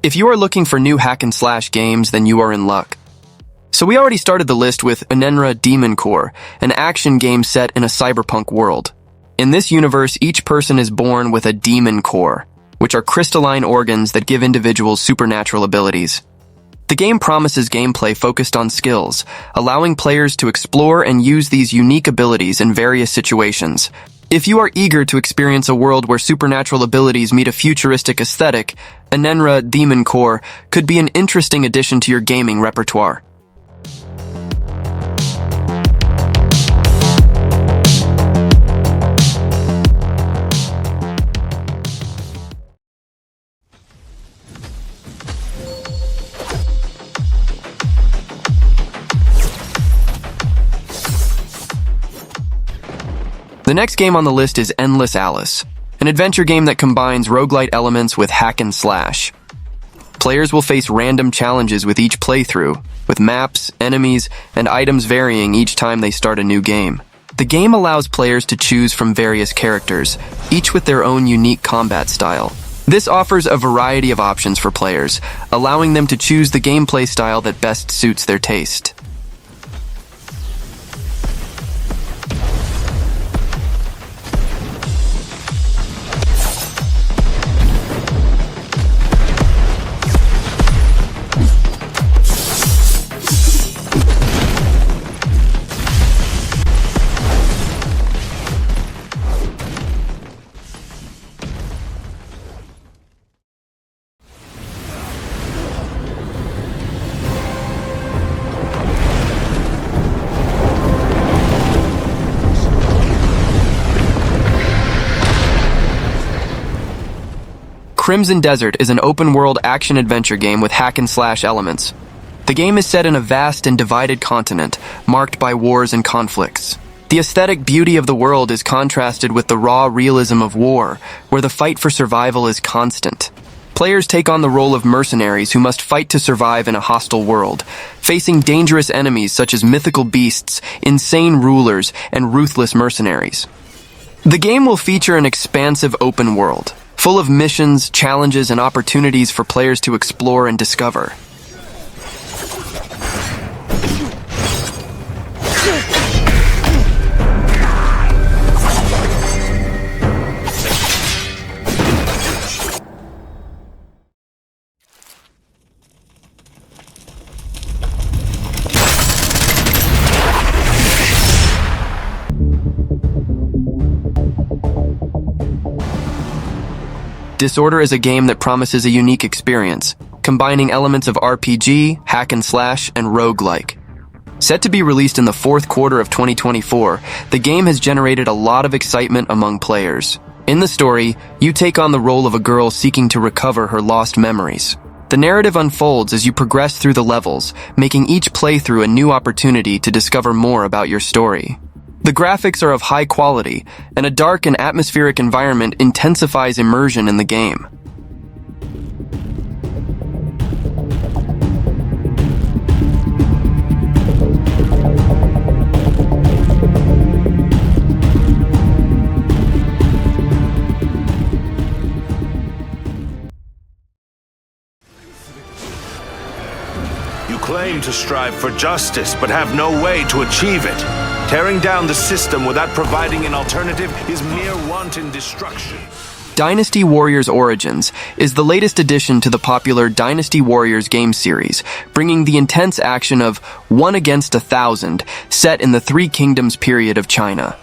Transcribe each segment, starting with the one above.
If you are looking for new hack-and-slash games, then you are in luck. So we already started the list with ENENRA Demon Core, an action game set in a cyberpunk world. In this universe, each person is born with a demon core, which are crystalline organs that give individuals supernatural abilities. The game promises gameplay focused on skills, allowing players to explore and use these unique abilities in various situations. If you are eager to experience a world where supernatural abilities meet a futuristic aesthetic, ENENRA Demon Core could be an interesting addition to your gaming repertoire. The next game on the list is Endless Alice, an adventure game that combines roguelite elements with hack and slash. Players will face random challenges with each playthrough, with maps, enemies, and items varying each time they start a new game. The game allows players to choose from various characters, each with their own unique combat style. This offers a variety of options for players, allowing them to choose the gameplay style that best suits their taste. Crimson Desert is an open-world action-adventure game with hack-and-slash elements. The game is set in a vast and divided continent, marked by wars and conflicts. The aesthetic beauty of the world is contrasted with the raw realism of war, where the fight for survival is constant. Players take on the role of mercenaries who must fight to survive in a hostile world, facing dangerous enemies such as mythical beasts, insane rulers, and ruthless mercenaries. The game will feature an expansive open world, full of missions, challenges, and opportunities for players to explore and discover. Disorder is a game that promises a unique experience, combining elements of RPG, hack and slash, and roguelike. Set to be released in the fourth quarter of 2024, the game has generated a lot of excitement among players. In the story, you take on the role of a girl seeking to recover her lost memories. The narrative unfolds as you progress through the levels, making each playthrough a new opportunity to discover more about your story. The graphics are of high quality, and a dark and atmospheric environment intensifies immersion in the game. You claim to strive for justice, but have no way to achieve it. Tearing down the system without providing an alternative is mere wanton destruction. Dynasty Warriors Origins is the latest addition to the popular Dynasty Warriors game series, bringing the intense action of 1 against 1,000 set in the Three Kingdoms period of China.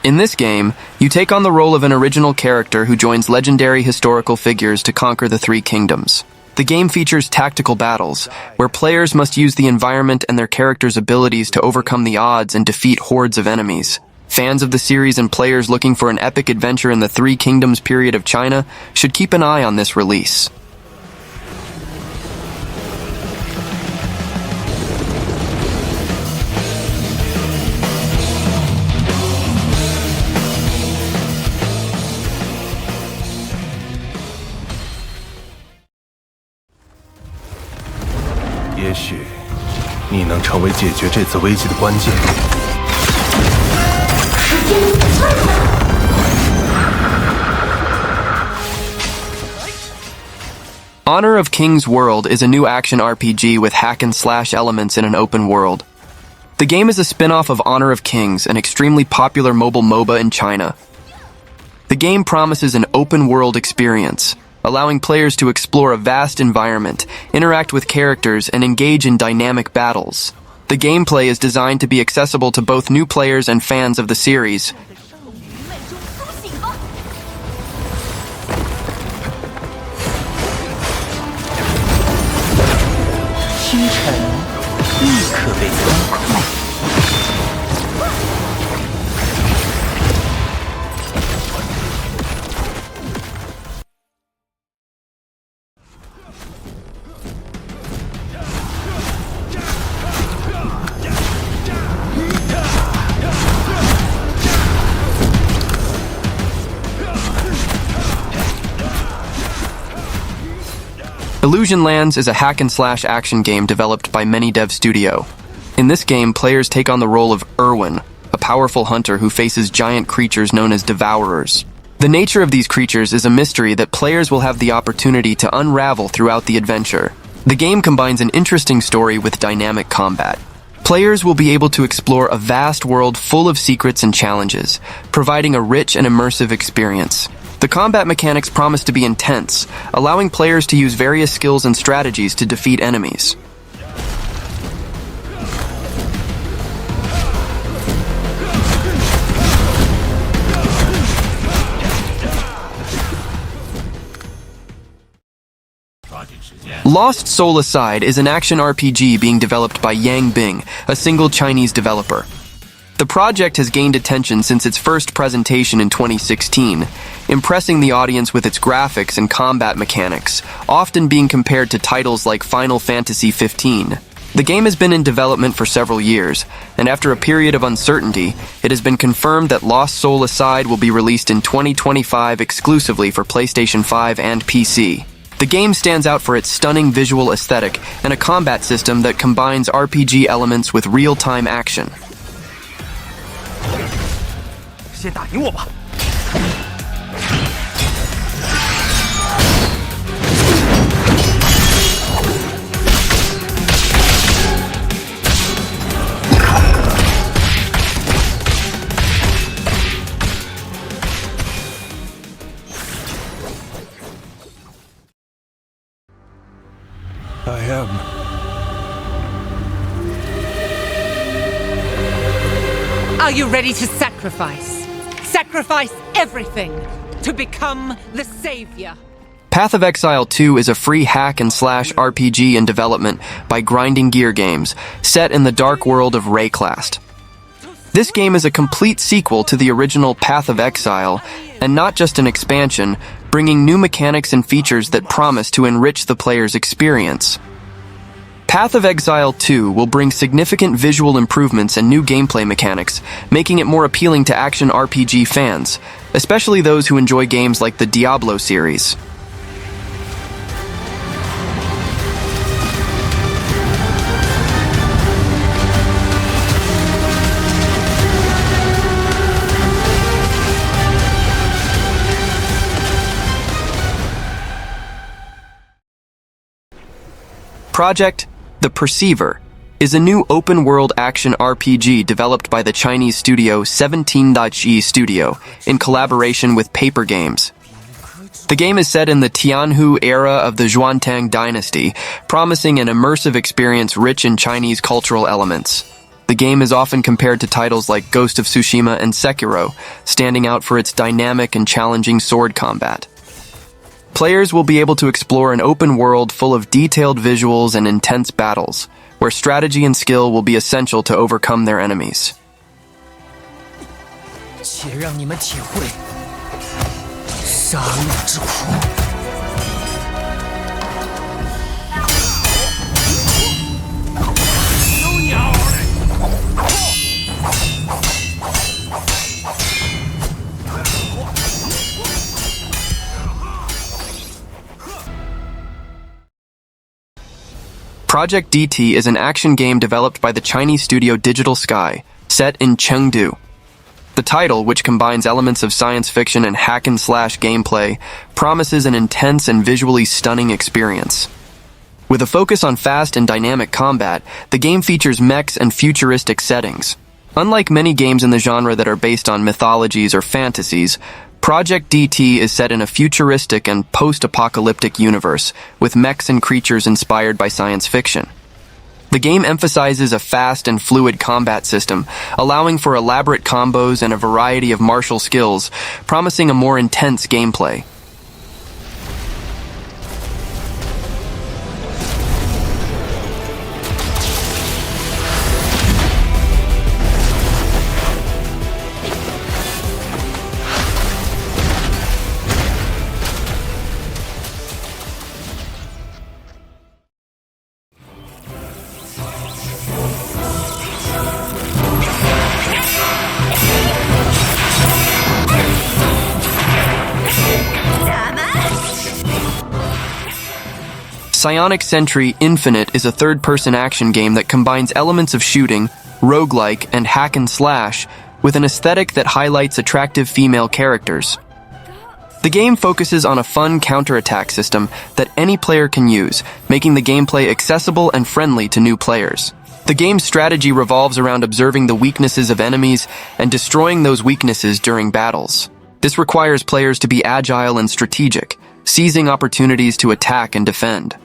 In this game, you take on the role of an original character who joins legendary historical figures to conquer the Three Kingdoms. The game features tactical battles, where players must use the environment and their characters' abilities to overcome the odds and defeat hordes of enemies. Fans of the series and players looking for an epic adventure in the Three Kingdoms period of China should keep an eye on this release.也许你能成为解决这次危机的关键。Honor of Kings World is a new action RPG with hack-and-slash elements in an open world. The game is a spin-off of Honor of Kings, an extremely popular mobile MOBA in China. The game promises an open-world experience, allowing players to explore a vast environment, interact with characters, and engage in dynamic battles. The gameplay is designed to be accessible to both new players and fans of the series. Illusion Lands is a hack-and-slash action game developed by Many Dev Studio. In this game, players take on the role of Irwin, a powerful hunter who faces giant creatures known as Devourers. The nature of these creatures is a mystery that players will have the opportunity to unravel throughout the adventure. The game combines an interesting story with dynamic combat. Players will be able to explore a vast world full of secrets and challenges, providing a rich and immersive experience. The combat mechanics promise to be intense, allowing players to use various skills and strategies to defeat enemies. Lost Soul Aside is an action RPG being developed by Yang Bing, a single Chinese developer. The project has gained attention since its first presentation in 2016, impressing the audience with its graphics and combat mechanics, often being compared to titles like Final Fantasy XV. The game has been in development for several years, and after a period of uncertainty, it has been confirmed that Lost Soul Aside will be released in 2025 exclusively for PlayStation 5 and PC. The game stands out for its stunning visual aesthetic and a combat system that combines RPG elements with real-time action. 先打赢我吧。 I am. Are you ready to sacrifice? Sacrifice everything to become the savior. Path of Exile 2 is a free hack-and-slash RPG in development by Grinding Gear Games, set in the dark world of Rayclast. This game is a complete sequel to the original Path of Exile, and not just an expansion, bringing new mechanics and features that promise to enrich the player's experience. Path of Exile 2 will bring significant visual improvements and new gameplay mechanics, making it more appealing to action RPG fans, especially those who enjoy games like the Diablo series. Project The Perceiver is a new open-world action RPG developed by the Chinese studio 17.E Studio in collaboration with Paper Games. The game is set in the Tianhu era of the Xuantang Dynasty, promising an immersive experience rich in Chinese cultural elements. The game is often compared to titles like Ghost of Tsushima and Sekiro, standing out for its dynamic and challenging sword combat. Players will be able to explore an open world full of detailed visuals and intense battles, where strategy and skill will be essential to overcome their enemies. 且让你们体会杀戮之苦。 Project DT is an action game developed by the Chinese studio Digital Sky, set in Chengdu. The title, which combines elements of science fiction and hack-and-slash gameplay, promises an intense and visually stunning experience. With a focus on fast and dynamic combat, the game features mechs and futuristic settings. Unlike many games in the genre that are based on mythologies or fantasies, Project DT is set in a futuristic and post-apocalyptic universe, with mechs and creatures inspired by science fiction. The game emphasizes a fast and fluid combat system, allowing for elaborate combos and a variety of martial skills, promising a more intense gameplay. Psionic Sentry Infinite is a third-person action game that combines elements of shooting, roguelike, and hack-and-slash with an aesthetic that highlights attractive female characters. The game focuses on a fun counterattack system that any player can use, making the gameplay accessible and friendly to new players. The game's strategy revolves around observing the weaknesses of enemies and destroying those weaknesses during battles. This requires players to be agile and strategic, seizing opportunities to attack and defend.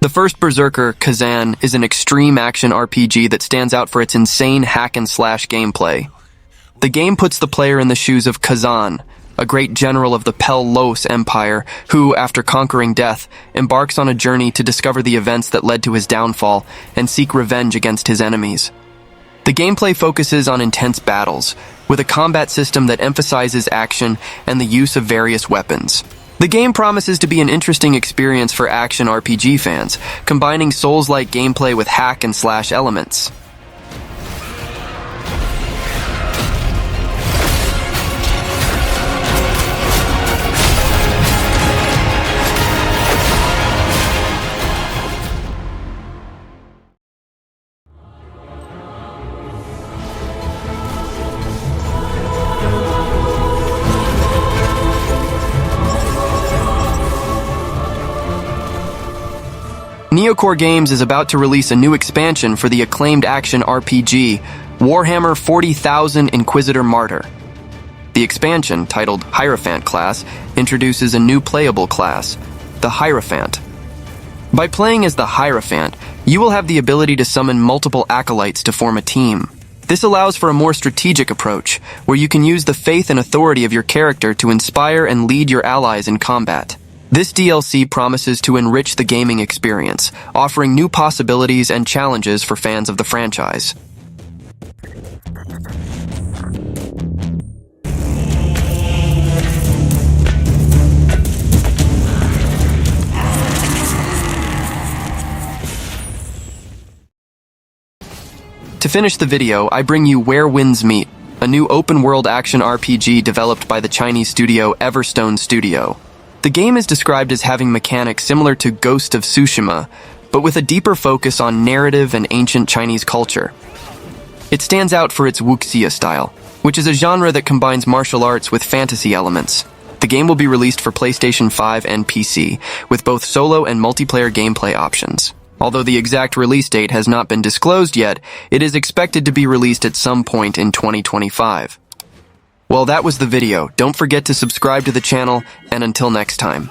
The first Berserker, Khazan, is an extreme action RPG that stands out for its insane hack-and-slash gameplay. The game puts the player in the shoes of Khazan, a great general of the Pel-Los Empire, who, after conquering death, embarks on a journey to discover the events that led to his downfall and seek revenge against his enemies. The gameplay focuses on intense battles, with a combat system that emphasizes action and the use of various weapons. The game promises to be an interesting experience for action RPG fans, combining Souls-like gameplay with hack-and-slash elements. Neocore Games is about to release a new expansion for the acclaimed action RPG, Warhammer 40,000 Inquisitor Martyr. The expansion, titled Hierophant class, introduces a new playable class, the Hierophant. By playing as the Hierophant, you will have the ability to summon multiple acolytes to form a team. This allows for a more strategic approach, where you can use the faith and authority of your character to inspire and lead your allies in combat. This DLC promises to enrich the gaming experience, offering new possibilities and challenges for fans of the franchise. To finish the video, I bring you Where Winds Meet, a new open-world action RPG developed by the Chinese studio Everstone Studio. The game is described as having mechanics similar to Ghost of Tsushima, but with a deeper focus on narrative and ancient Chinese culture. It stands out for its wuxia style, which is a genre that combines martial arts with fantasy elements. The game will be released for PlayStation 5 and PC, with both solo and multiplayer gameplay options. Although the exact release date has not been disclosed yet, it is expected to be released at some point in 2025. Well, that was the video. Don't forget to subscribe to the channel, and until next time.